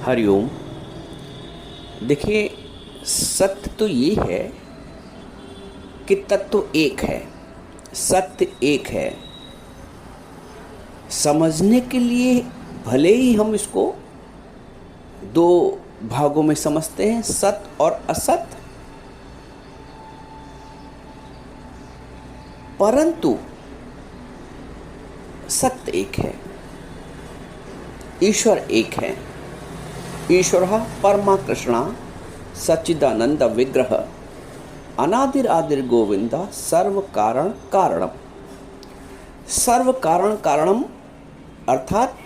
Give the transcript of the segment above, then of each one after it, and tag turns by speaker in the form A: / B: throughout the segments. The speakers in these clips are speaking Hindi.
A: हरिओम। देखिए, सत्य तो ये है कि तत्व एक है, सत्य एक है। समझने के लिए भले ही हम इसको दो भागों में समझते हैं, सत्य और असत्य, परंतु सत्य एक है, ईश्वर एक है। ईश्वरः परमा कृष्णा सच्चिदानंद विग्रह अनादिर आदिर गोविंदा सर्व कारण कारणम। सर्व कारण कारणम अर्थात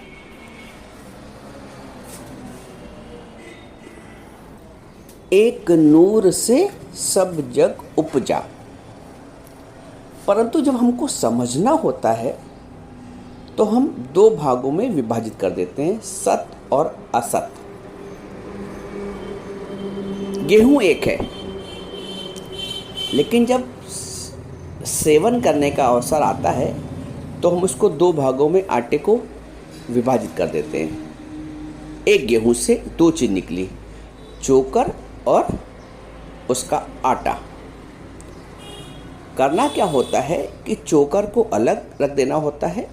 A: एक नूर से सब जग उपजा। परंतु जब हमको समझना होता है तो हम दो भागों में विभाजित कर देते हैं, सत्य और असत्य। गेहूं एक है, लेकिन जब सेवन करने का अवसर आता है तो हम उसको दो भागों में आटे को विभाजित कर देते हैं। एक गेहूं से दो चीज निकली, चोकर और उसका आटा। करना क्या होता है कि चोकर को अलग रख देना होता है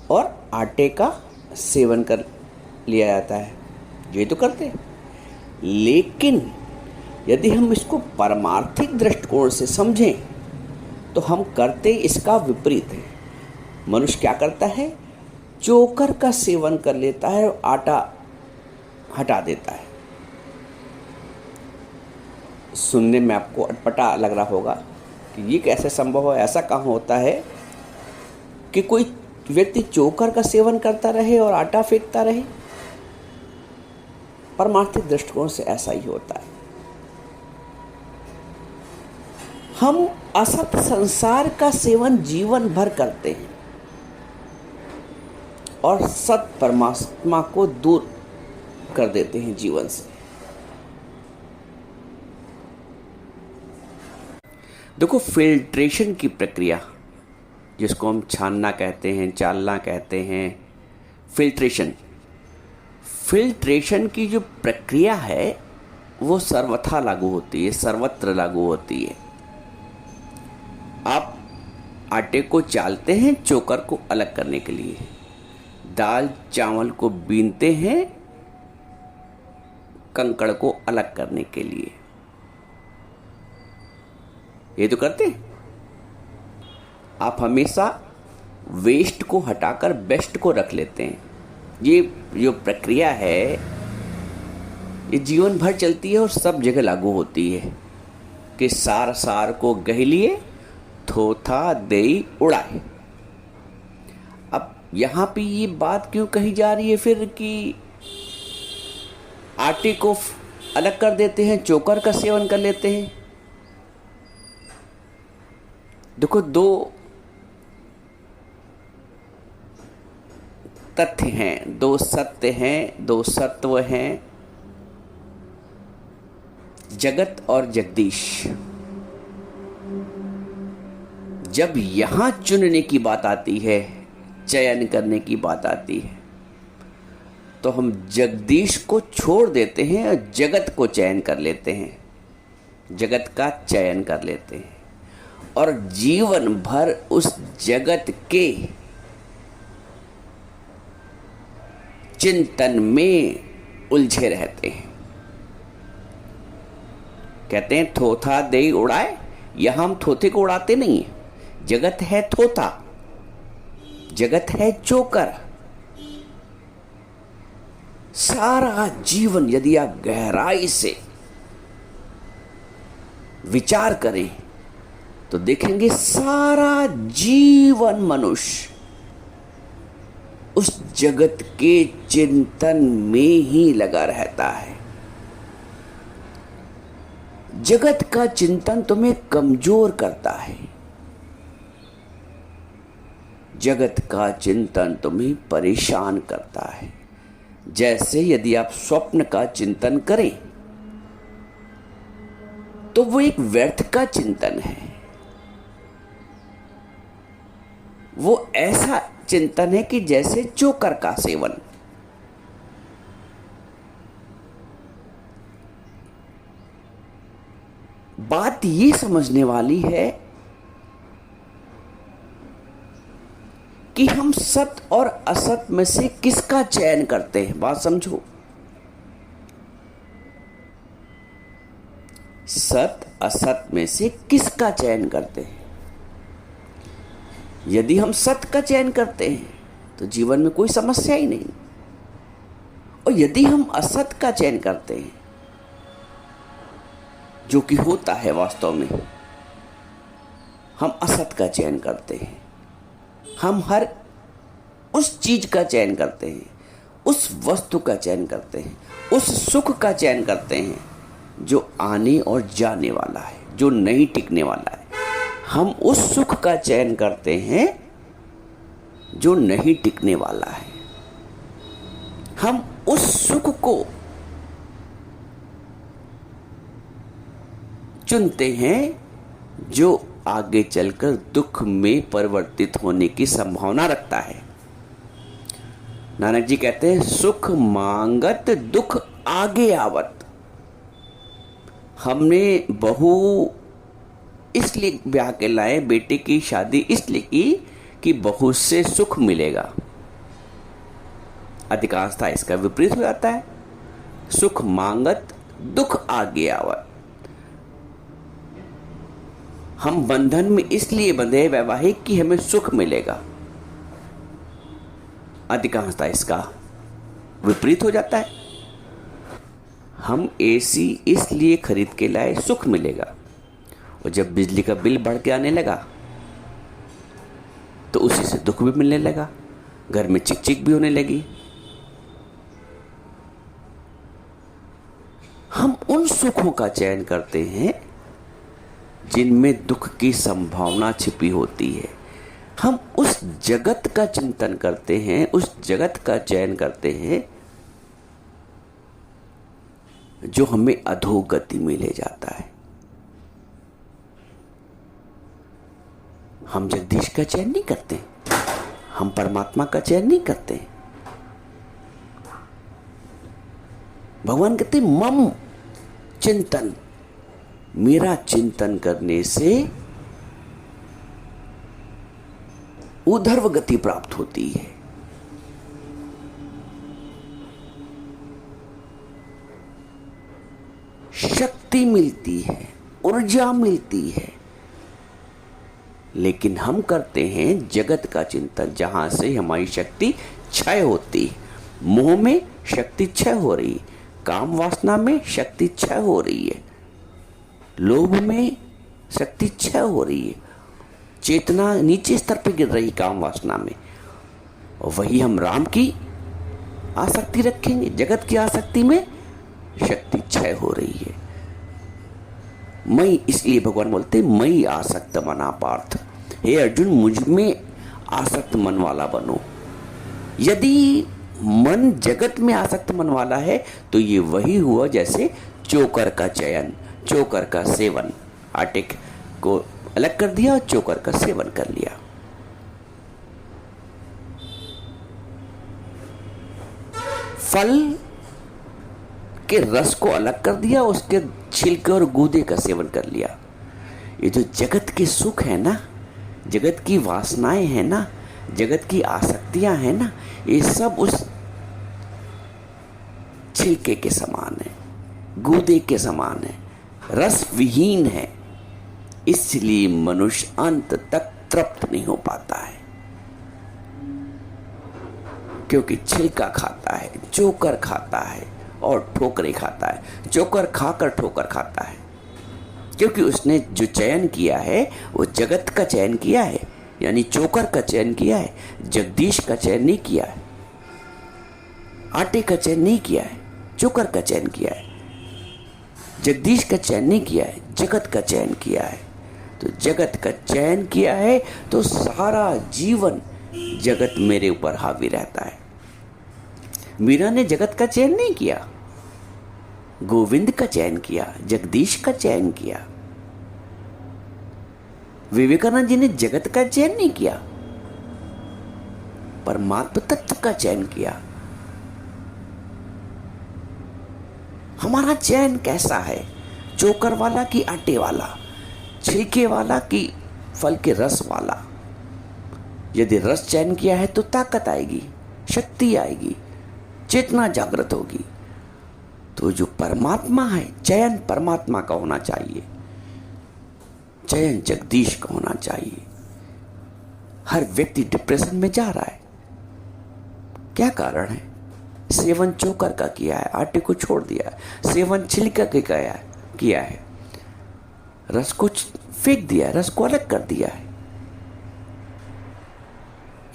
A: और आटे का सेवन कर लिया जाता है। ये तो करते हैं, लेकिन यदि हम इसको परमार्थिक दृष्टिकोण से समझें तो हम करते इसका विपरीत है। मनुष्य क्या करता है, चोकर का सेवन कर लेता है और आटा हटा देता है। सुनने में आपको अटपटा लग रहा होगा कि ये कैसे संभव है, ऐसा कहाँ होता है कि कोई व्यक्ति चोकर का सेवन करता रहे और आटा फेंकता रहे। परमार्थिक दृष्टिकोण से ऐसा ही होता है। हम असत संसार का सेवन जीवन भर करते हैं और सत परमात्मा को दूर कर देते हैं जीवन से। देखो, फिल्ट्रेशन की प्रक्रिया, जिसको हम छानना कहते हैं, चालना कहते हैं, फिल्ट्रेशन की जो प्रक्रिया है वो सर्वथा लागू होती है, सर्वत्र लागू होती है। आप आटे को चालते हैं चोकर को अलग करने के लिए, दाल चावल को बीनते हैं कंकड़ को अलग करने के लिए। ये तो करते हैं। आप हमेशा वेस्ट को हटाकर बेस्ट को रख लेते हैं। ये जो प्रक्रिया है ये जीवन भर चलती है और सब जगह लागू होती है कि सार सार को गह लिए थोथा देई उड़ाए। अब यहाँ पे ये बात क्यों कही जा रही है फिर कि आटे को अलग कर देते हैं, चोकर का सेवन कर लेते हैं? देखो, दो तथ्य हैं, दो सत्य हैं, दो सत्व हैं, जगत और जगदीश। जब यहां चुनने की बात आती है, चयन करने की बात आती है, तो हम जगदीश को छोड़ देते हैं और जगत को चयन कर लेते हैं, जगत का चयन कर लेते हैं और जीवन भर उस जगत के चिंतन में उलझे रहते हैं। कहते हैं थोथा दे उड़ाए। यहां हम थोथे को उड़ाते नहीं है। जगत है थोथा, जगत है चोकर। सारा जीवन यदि आप गहराई से विचार करें तो देखेंगे सारा जीवन मनुष्य उस जगत के चिंतन में ही लगा रहता है। जगत का चिंतन तुम्हें कमजोर करता है, जगत का चिंतन तुम्हें परेशान करता है। जैसे यदि आप स्वप्न का चिंतन करें तो वो एक व्यर्थ का चिंतन है। वो ऐसा चिंतन है कि जैसे चोकर का सेवन। बात ये समझने वाली है कि हम सत और असत में से किसका चयन करते हैं। बात समझो, सत असत में से किसका चयन करते हैं। यदि हम सत का चयन करते हैं तो जीवन में कोई समस्या ही नहीं, और यदि हम असत का चयन करते हैं, जो कि होता है वास्तव में, हम असत का चयन करते हैं, हम हर उस चीज का चयन करते हैं, उस वस्तु का चयन करते हैं, उस सुख का चयन करते हैं जो आने और जाने वाला है, जो नहीं टिकने वाला है। हम उस सुख का चयन करते हैं जो नहीं टिकने वाला है। हम उस सुख को चुनते हैं जो आगे चलकर दुख में परिवर्तित होने की संभावना रखता है। नानक जी कहते हैं, सुख मांगत दुख आगे आवत। हमने बहू इसलिए ब्याह के लाए, बेटे की शादी इसलिए की कि बहू से सुख मिलेगा। अधिकांशतः इसका विपरीत हो जाता है, सुख मांगत दुख आगे आवत। हम बंधन में इसलिए बंधे वैवाहिक कि हमें सुख मिलेगा। अधिकांशतः इसका विपरीत हो जाता है, हम एसी इसलिए खरीद के लाए सुख मिलेगा, और जब बिजली का बिल बढ़ के आने लगा तो उसी से दुख भी मिलने लगा, घर में चिक चिक भी होने लगी। हम उन सुखों का चयन करते हैं जिनमें दुख की संभावना छिपी होती है। हम उस जगत का चिंतन करते हैं, उस जगत का चयन करते हैं जो हमें अधोगति में ले जाता है। हम जगदीश का चयन नहीं करते, हम परमात्मा का चयन नहीं करते। भगवान कहते मम चिंतन, मेरा चिंतन करने से ऊर्ध्व गति प्राप्त होती है। शक्ति मिलती है, ऊर्जा मिलती है। लेकिन हम करते हैं जगत का चिंतन, जहां से हमारी शक्ति क्षय होती है। मोह में शक्ति क्षय हो रही है, काम वासना में शक्ति क्षय हो रही है, लोभ में शक्ति क्षय हो रही है, चेतना नीचे स्तर पर गिर रही काम वासना में। और वही हम राम की आसक्ति रखेंगे, जगत की आसक्ति में शक्ति क्षय हो रही है। मैं, इसलिए भगवान बोलते मई आसक्त मना पार्थ, हे अर्जुन मुझ में आसक्त मन वाला बनो। यदि मन जगत में आसक्त मन वाला है तो ये वही हुआ जैसे चोकर का चयन, चोकर का सेवन। आटे को अलग कर दिया और चोकर का सेवन कर लिया। फल के रस को अलग कर दिया, उसके छिलके और गूदे का सेवन कर लिया। ये जो जगत के सुख है ना, जगत की वासनाएं हैं ना, जगत की आसक्तियां हैं ना, ये सब उस छिलके के समान है, गूदे के समान है, रस विहीन है। इसलिए मनुष्य अंत तक तृप्त नहीं हो पाता है, क्योंकि छिलका खाता है, चोकर खाता है और ठोकरें खाता है। चोकर खाकर ठोकर खाता है, क्योंकि उसने जो चयन किया है वो जगत का चयन किया है, यानी चोकर का चयन किया है, जगदीश का चयन नहीं किया है, आटे का चयन नहीं किया है, चोकर का चयन किया है। जगदीश का चयन नहीं किया है, जगत का चयन किया है। तो जगत का चयन किया है तो सारा जीवन जगत मेरे ऊपर हावी रहता है। मीरा ने जगत का चयन नहीं किया, गोविंद का चयन किया, जगदीश का चयन किया। विवेकानंद जी ने जगत का चयन नहीं किया, परमात्मा तत्व का चयन किया। हमारा चयन कैसा है? चोकर वाला कि आटे वाला, छिलके वाला कि फल के रस वाला। यदि रस चयन किया है तो ताकत आएगी, शक्ति आएगी, चेतना जागृत होगी। तो जो परमात्मा है, चयन परमात्मा का होना चाहिए, चयन जगदीश का होना चाहिए। हर व्यक्ति डिप्रेशन में जा रहा है, क्या कारण है? सेवन चोकर का किया है, आटे को छोड़ दिया है। सेवन छिलका के किया है, रस को फेंक दिया है, रस को अलग कर दिया है।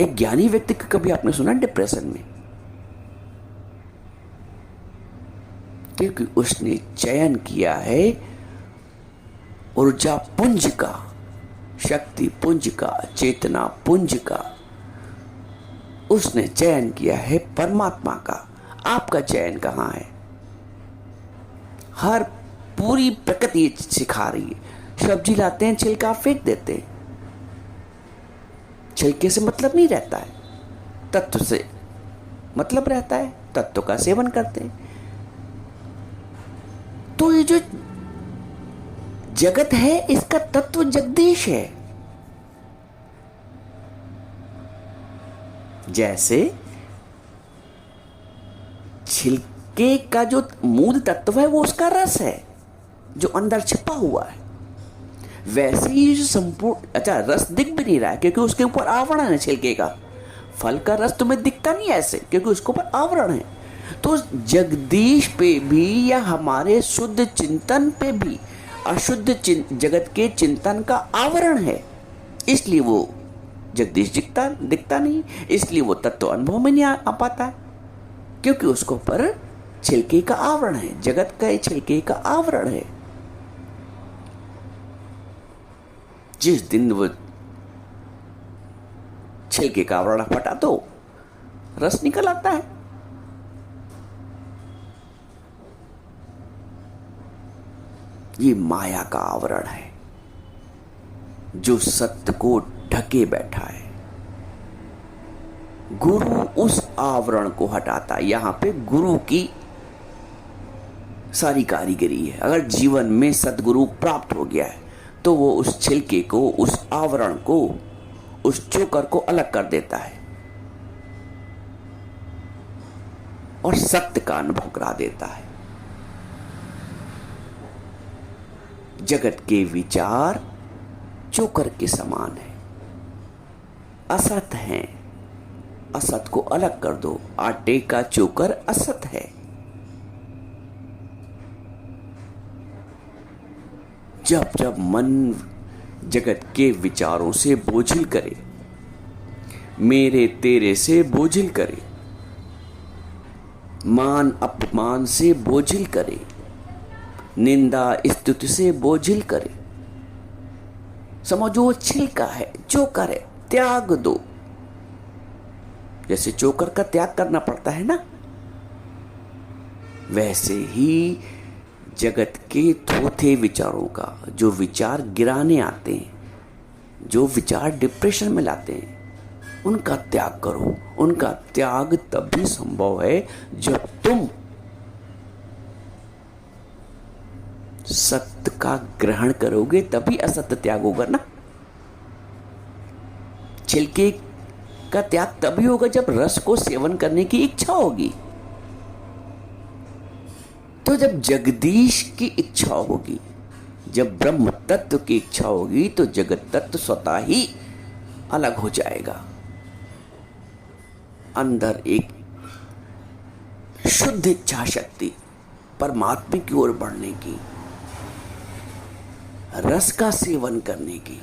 A: एक ज्ञानी व्यक्ति को कभी आपने सुना डिप्रेशन में? क्योंकि उसने चयन किया है ऊर्जा पुंज का, शक्ति पुंज का, चेतना पुंज का। उसने चयन किया है परमात्मा का। आपका चयन कहां है? हर पूरी प्रकृति सिखा रही है। सब्जी लाते हैं, छिलका फेंक देते हैं। छिलके से मतलब नहीं रहता है, तत्व से मतलब रहता है, तत्व का सेवन करते हैं। तो ये जो जगत है, इसका तत्व जगदीश है। जैसे छिलके का जो मूल तत्व है वो उसका रस है जो अंदर छिपा हुआ है। वैसे ही जो संपूर्ण, अच्छा रस दिख भी नहीं रहा है क्योंकि उसके ऊपर आवरण है छिलके का। फल का रस तुम्हें दिखता नहीं ऐसे क्योंकि उसके ऊपर आवरण है। तो जगदीश पे भी या हमारे शुद्ध चिंतन पे भी अशुद्ध जगत के चिंतन का आवरण है, इसलिए वो जगदीश दिखता नहीं, इसलिए वो तत्व अनुभव में नहीं आ पाता है क्योंकि उसको पर छिलके का आवरण है, जगत का छिलके का आवरण है। जिस दिन वो छिलके का आवरण फटा तो रस निकल आता है। ये माया का आवरण है जो सत्य को ढके बैठा है। गुरु उस आवरण को हटाता है। यहां पे गुरु की सारी कारीगरी है। अगर जीवन में सदगुरु प्राप्त हो गया है तो वो उस छिलके को, उस आवरण को, उस चोकर को अलग कर देता है और सत्य का अनुभव करा देता है। जगत के विचार चोकर के समान है, असत है। असत को अलग कर दो। आटे का चोकर असत है। जब जब मन जगत के विचारों से बोझिल करे, मेरे तेरे से बोझिल करे, मान अपमान से बोझिल करे, निंदा स्तुति से बोझिल करे, समझो छिलका है, चोकर है, त्याग दो। जैसे चोकर का त्याग करना पड़ता है ना, वैसे ही जगत के थोथे विचारों का, जो विचार गिराने आते हैं, जो विचार डिप्रेशन में लाते हैं, उनका त्याग करो। उनका त्याग तभी संभव है जब तुम सत्य का ग्रहण करोगे, तभी असत्य त्याग होगा ना। छिलके का त्याग तभी होगा जब रस को सेवन करने की इच्छा होगी। तो जब जगदीश की इच्छा होगी, जब ब्रह्म तत्व की इच्छा होगी, तो जगत तत्व स्वतः ही अलग हो जाएगा। अंदर एक शुद्ध इच्छा शक्ति परमात्मा की ओर बढ़ने की, रस का सेवन करने की।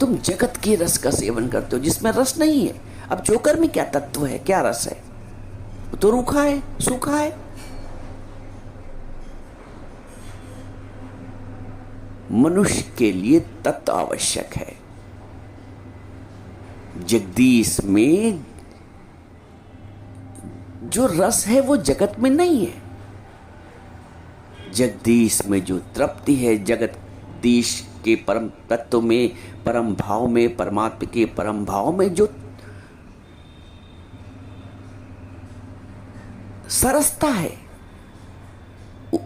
A: तुम जगत के रस का सेवन करते हो जिसमें रस नहीं है। अब चोकर में क्या तत्व है, क्या रस है? तो रूखा है, सूखा है। मनुष्य के लिए तत्व आवश्यक है। जगदीश में जो रस है वो जगत में नहीं है। जगदीश में जो तृप्ति है, जगदीश के परम तत्व में, परम भाव में, परमात्मा के परम भाव में जो सरसता है,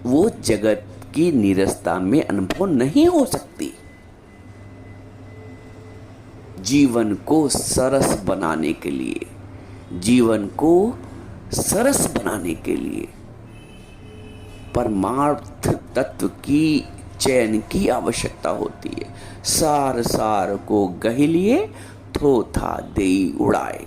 A: वो जगत की नीरसता में अनुभव नहीं हो सकती। जीवन को सरस बनाने के लिए, जीवन को सरस बनाने के लिए परमार्थ तत्व की चयन की आवश्यकता होती है। सार सार को गहि लिए, थोथा देई उड़ाए।